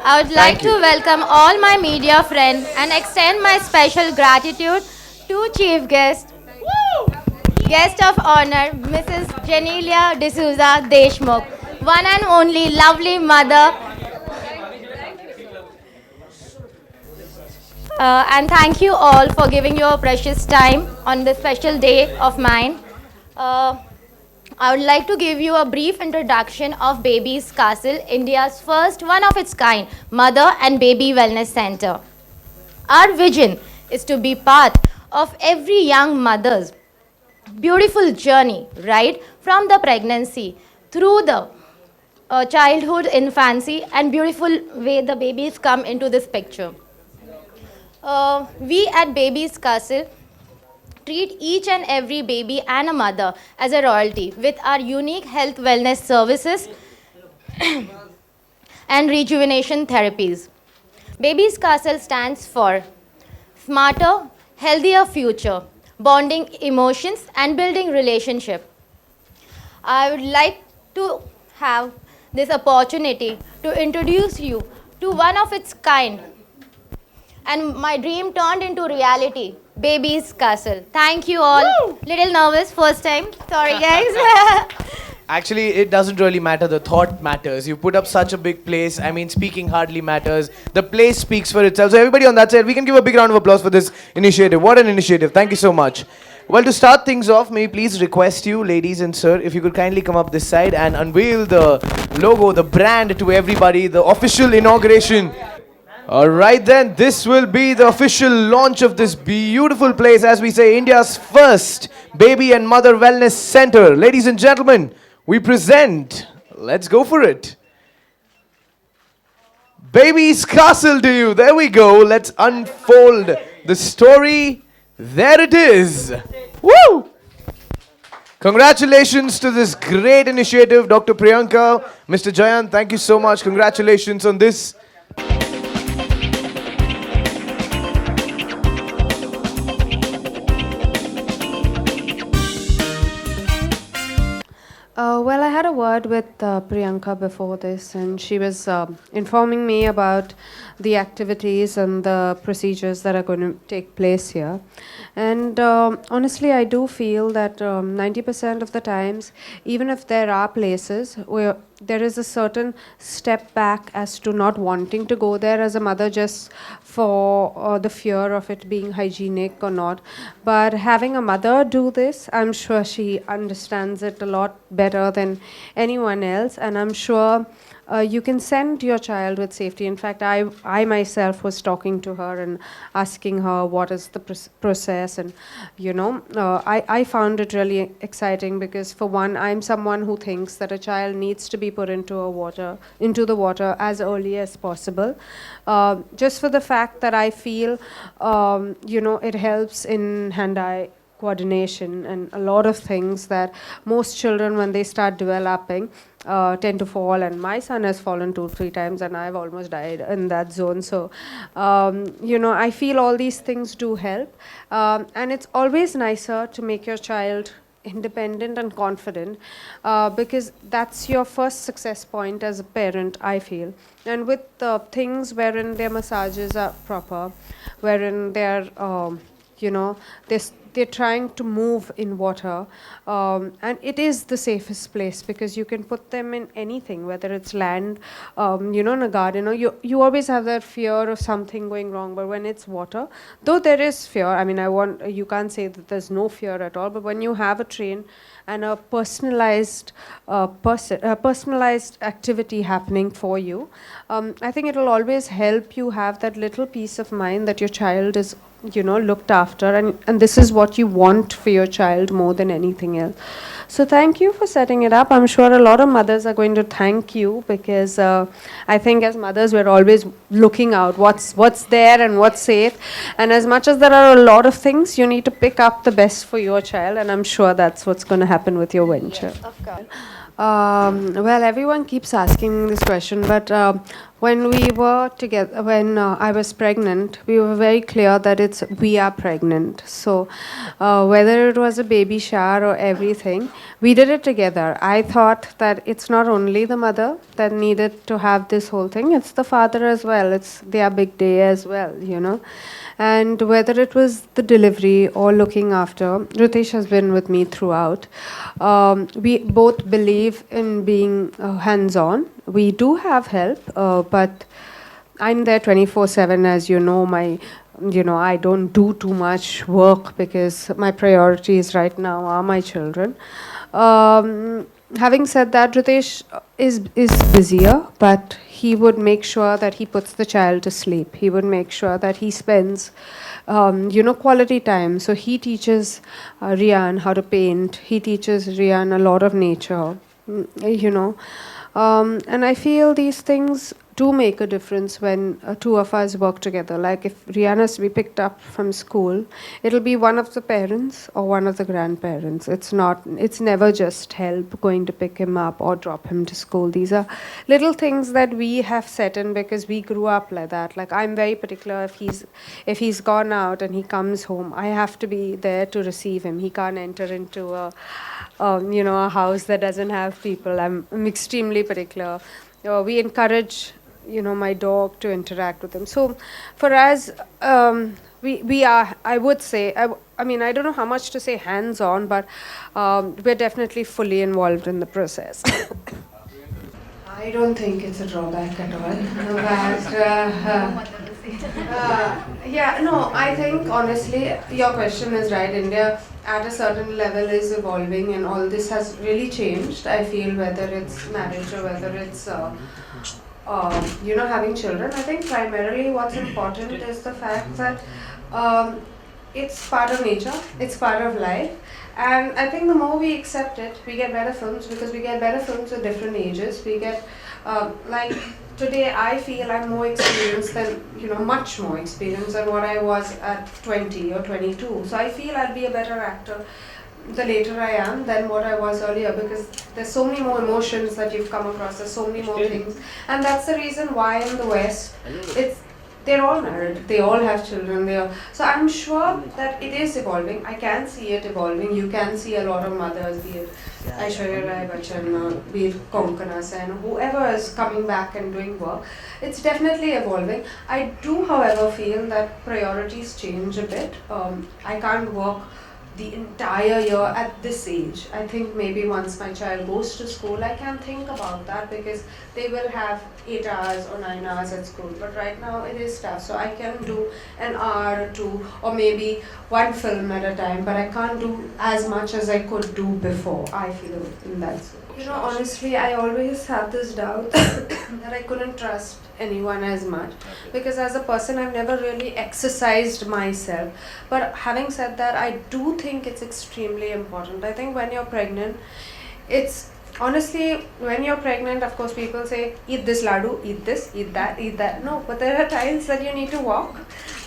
I would like to welcome all my media friends and extend my special gratitude to Chief Guest of Honor, Mrs. Genelia D'Souza Deshmukh, one and only lovely mother. And thank you all for giving your precious time on this special day of mine. Uh, I would like to give you a brief introduction of Baby's Castle, India's first one of its kind mother and baby wellness center. Our vision is to be part of every young mother's beautiful journey, right from the pregnancy through the childhood, infancy, and beautiful way the babies come into this picture. We at Baby's Castle treat each and every baby and a mother as a royalty with our unique health wellness services and rejuvenation therapies. Baby's Castle stands for smarter, healthier future, bonding emotions and building relationship. I would like to have this opportunity to introduce you to one of its kind and my dream turned into reality. Baby's Castle. Thank you all. Woo! Little nervous first time. Sorry guys. Actually, it doesn't really matter. The thought matters. You put up such a big place. I mean, speaking hardly matters. The place speaks for itself. So everybody on that side, we can give a big round of applause for this initiative. What an initiative. Thank you so much. Well, to start things off, may I please request you, ladies and sir, if you could kindly come up this side and unveil the logo, the brand to everybody, the official inauguration. Alright then, this will be the official launch of this beautiful place, as we say, India's first baby and mother wellness center. Ladies and gentlemen, we present, let's go for it, Baby's Castle to you. There we go. Let's unfold the story. There it is. Woo! Congratulations to this great initiative, Dr. Priyanka, Mr. Jayan. Thank you so much. Congratulations on this. Well, I had a word with Priyanka before this, and she was informing me about the activities and the procedures that are going to take place here. And honestly, I do feel that 90% of the times, even if there are places where there is a certain step back as to not wanting to go there as a mother just for the fear of it being hygienic or not. But having a mother do this, I'm sure she understands it a lot better than anyone else, and I'm sure you can send your child with safety. In fact, I myself was talking to her and asking her what is the process, and I found it really exciting because, for one, I'm someone who thinks that a child needs to be put into the water as early as possible, just for the fact that I feel it helps in hand-eye coordination and a lot of things that most children, when they start developing, tend to fall, and my son has fallen 2-3 times and I've almost died in that zone. So I feel all these things do help, and it's always nicer to make your child independent and confident, because that's your first success point as a parent, I feel. And with things wherein their massages are proper, wherein they're they're trying to move in water, and it is the safest place because you can put them in anything, whether it's land, in a garden, or you always have that fear of something going wrong. But when it's water, though there is fear, I mean, you can't say that there's no fear at all, but when you have a train and a personalized activity happening for you, I think it will always help you have that little peace of mind that your child is looked after, and this is what you want for your child more than anything else. So thank you for setting it up. I'm sure a lot of mothers are going to thank you, because I think as mothers we're always looking out what's there and what's safe, and as much as there are a lot of things, you need to pick up the best for your child, and I'm sure that's what's going to happen with your venture. Of course. Well, everyone keeps asking this question, but when we were together, when I was pregnant, we were very clear that we are pregnant. So whether it was a baby shower or everything, we did it together. I thought that it's not only the mother that needed to have this whole thing, it's the father as well. It's their big day as well, you know. And whether it was the delivery or looking after, Ritesh has been with me throughout. We both believe in being hands on. We do have help, but I'm there 24/7, as you know. I don't do too much work because my priorities right now are my children. Having said that, Ritesh is busier, but he would make sure that he puts the child to sleep. He would make sure that he spends, quality time. So he teaches Rian how to paint. He teaches Rian a lot of nature, you know. And I feel these things do make a difference when two of us work together. Like if Rian has to be picked up from school, it'll be one of the parents or one of the grandparents. It's never just help going to pick him up or drop him to school. These are little things that we have set in because we grew up like that. Like I'm very particular if he's gone out and he comes home, I have to be there to receive him. He can't enter into a house that doesn't have people. I'm extremely particular. We encourage my dog to interact with him. So for us, we are, I would say, I mean, I don't know how much to say hands on, but we're definitely fully involved in the process. I don't think it's a drawback at all. I think honestly, your question is right. India at a certain level is evolving, and all this has really changed. I feel whether it's marriage or whether it's having children. I think primarily what's important is the fact that it's part of nature, it's part of life. And I think the more we accept it, we get better films because we get better films at different ages. We get, like today, I feel I'm more experienced than, much more experienced than what I was at 20 or 22. So I feel I'll be a better actor the later I am than what I was earlier because there's so many more emotions that you've come across, there's so many more things. And that's the reason why in the West, they're all married, they all have children. So I'm sure that it is evolving. I can see it evolving. You can see a lot of mothers, be it Aishwarya Rai Bachchan, be it Konkana Sen, whoever is coming back and doing work. It's definitely evolving. I do, however, feel that priorities change a bit. I can't work the entire year at this age. I think maybe once my child goes to school, I can think about that because they will have 8 hours or 9 hours at school. But right now it is tough. So I can do an hour or two or maybe one film at a time, but I can't do as much as I could do before, I feel, in that sense. Honestly, I always have this doubt that I couldn't trust anyone as much because as a person I've never really exercised myself. But having said that, I do think it's extremely important. I think when you're pregnant, it's honestly, when you're pregnant, of course, people say, eat this laddu, eat this, eat that, eat that. No, but there are times that you need to walk.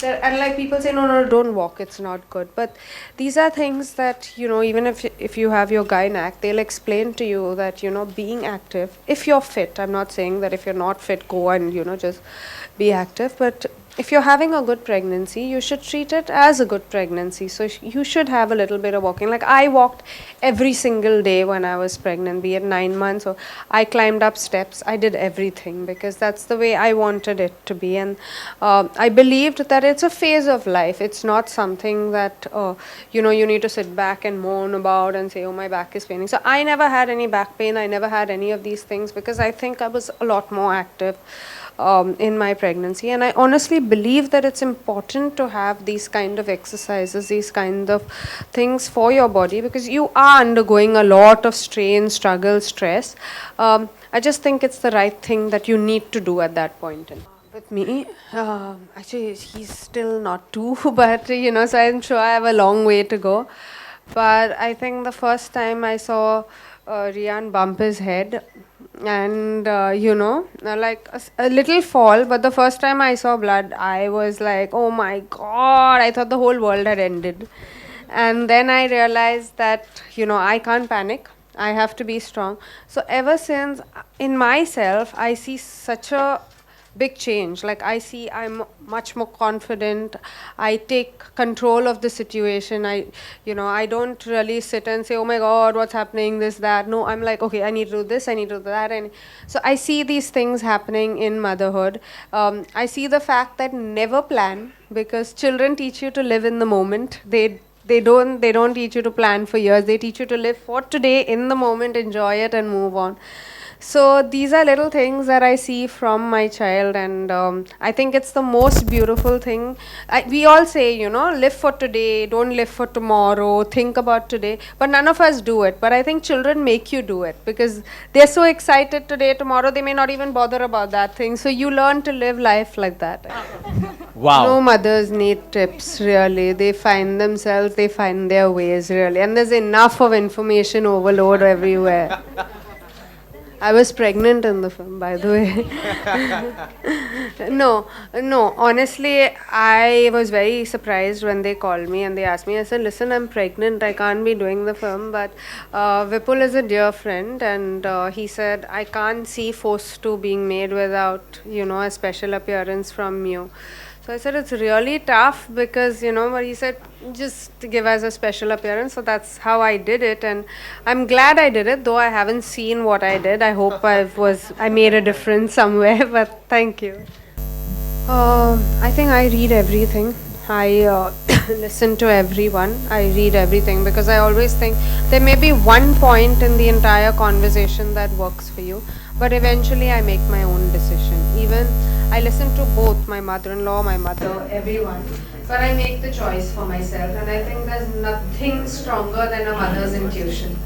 And like people say, no, don't walk, it's not good. But these are things that, even if you have your gynac, they'll explain to you that, being active, if you're fit, I'm not saying that if you're not fit, go and, just be active. But if you're having a good pregnancy, you should treat it as a good pregnancy. So you should have a little bit of walking. Like I walked every single day when I was pregnant, be it 9 months, or I climbed up steps. I did everything because that's the way I wanted it to be. And I believed that it's a phase of life. It's not something that, you need to sit back and moan about and say, oh, my back is paining. So I never had any back pain. I never had any of these things because I think I was a lot more active in my pregnancy. And I honestly believe that it's important to have these kind of exercises, these kind of things for your body because you are undergoing a lot of strain, struggle, stress. I just think it's the right thing that you need to do at that point. With me, actually, he's still not 2, but so I'm sure I have a long way to go. But I think the first time I saw Rian bump his head, and like a little fall, but the first time I saw blood, I was like, oh my god, I thought the whole world had ended. And then I realized that I can't panic, I have to be strong. So ever since, in myself, I see such a big change. Like I see I'm much more confident. I take control of the situation. I don't really sit and say, oh my God, what's happening, this, that. No, I'm like, okay, I need to do this, I need to do that. And so I see these things happening in motherhood. I see the fact that never plan, because children teach you to live in the moment. They don't teach you to plan for years. They teach you to live for today, in the moment, enjoy it and move on. So these are little things that I see from my child, and I think it's the most beautiful thing. We all say, live for today, don't live for tomorrow, think about today, but none of us do it. But I think children make you do it, because they're so excited today, tomorrow they may not even bother about that thing. So you learn to live life like that. Wow. No mothers need tips, really. They find themselves, they find their ways, really. And there's enough of information overload everywhere. I was pregnant in the film, by the way. No, honestly, I was very surprised when they called me and they asked me. I said, listen, I'm pregnant, I can't be doing the film. But Vipul is a dear friend, and he said, I can't see Force 2 being made without, a special appearance from you. So I said, it's really tough because, but he said, just give us a special appearance. So that's how I did it. And I'm glad I did it, though I haven't seen what I did. I hope I made a difference somewhere, but thank you. I think I read everything. I listen to everyone. I read everything because I always think there may be one point in the entire conversation that works for you, but eventually I make my own decision. Even I listen to both my mother-in-law, my mother, everyone, but I make the choice for myself, and I think there's nothing stronger than a mother's intuition.